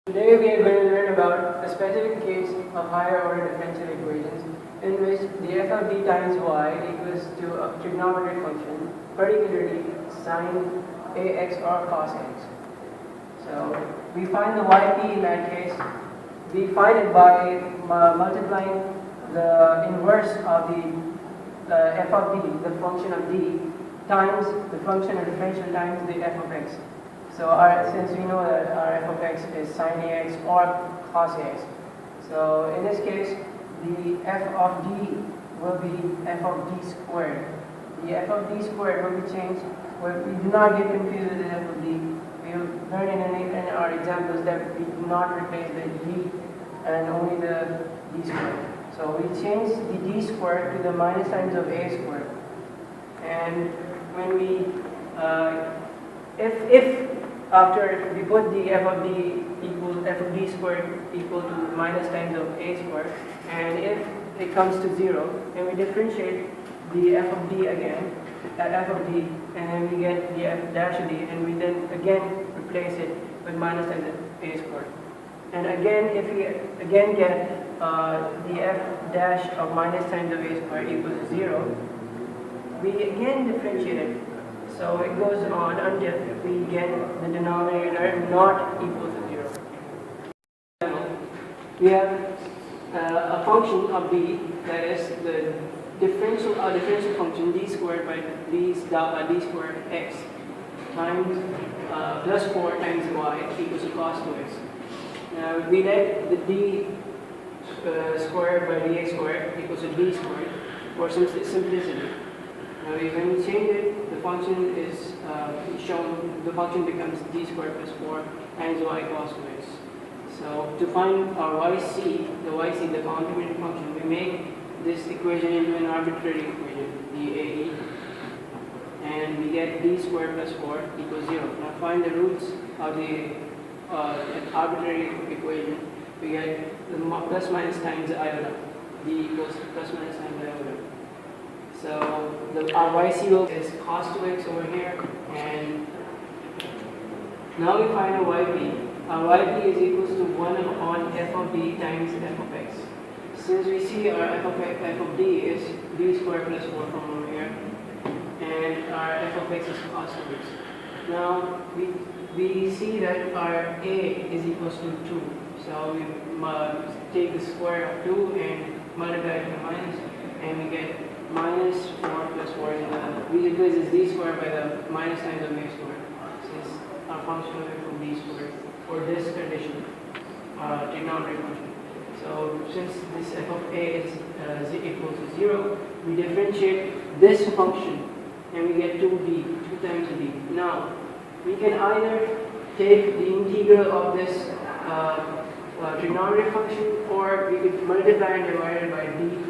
Today we are going to learn about a specific case of higher order differential equations in which the f of d times y equals to a trigonometric function, particularly sine ax or cos x. So we find the yp in that case. We find it by multiplying the inverse of the f of d, the function of d, times the function of differential times the f of x. So since we know that our f of x is sine ax or cos ax, so in this case the f of d will be f of d squared. The f of d squared will be changed. We do not get confused with the f of d. We will learn in our examples that we do not replace the d and only the d squared. So we change the d squared to the minus times of a squared. And when we if after we put the f of d equals f of d squared equal to minus times of a squared, and if it comes to 0, then we differentiate the f of d again, f of d, and then we get the f dash of d, and we then again replace it with minus times of a squared. And again, if we again get the f dash of minus times of a squared equals to 0, we again differentiate it. So it goes on until we get the denominator not equal to 0. We have a function of d, that is the differential function d squared by d squared x times plus 4 times y equals to cos 2x. Now we let the d squared by dx squared equals to d squared for simplicity. Now when we change it, the function is shown, the function becomes d squared plus 4 times y cos 2x. So to find our yc, the complementary function, we make this equation into an arbitrary equation, dAe, and we get d squared plus 4 equals 0. Now find the roots of the arbitrary equation. We get the plus minus times iota, d equals plus minus times iota. So our yc is cos 2x over here, and now we find our yp. Our yp is equals to 1 upon f of d times f of x. Since we see our f of d is d squared plus 4 from over here, and our f of x is cos 2x. Now we see that our a is equals to 2. So we take the square of 2 and multiply it to minus, and we get minus 4 plus 4 in we replace this d squared by the minus times of a squared, since our function of f of d squared for this condition, trigonometric function. So since this f of a is equal to 0, we differentiate this function and we get 2d, 2 times d. Now we can either take the integral of this trigonometric function, or we could multiply and divide it by d.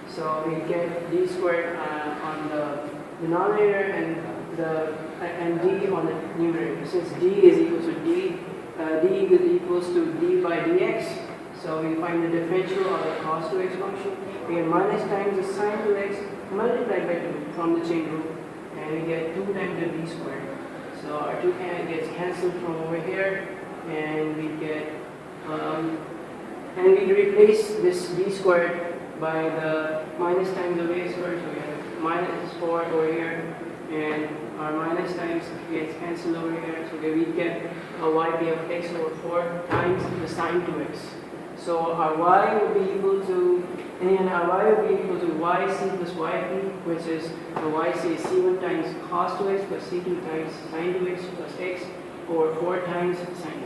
So we get d squared on the denominator and d on the numerator. Since d is equal to d is equals to d by dx, so we find the differential of the cos 2x function. We get minus times the sine 2x multiplied by 2 from the chain rule, and we get 2 times the d squared. So our 2 gets cancelled from over here, and we get and we replace this d squared by the minus times of a squared, so we have minus 4 over here, and our minus times gets cancelled over here, so we get a yp of x over 4 times the sine 2x. So our y will be equal to, and our y will be equal to yc plus yp, which is the yc is c1 times cos 2x plus c2 times sine 2x plus x over 4 times sine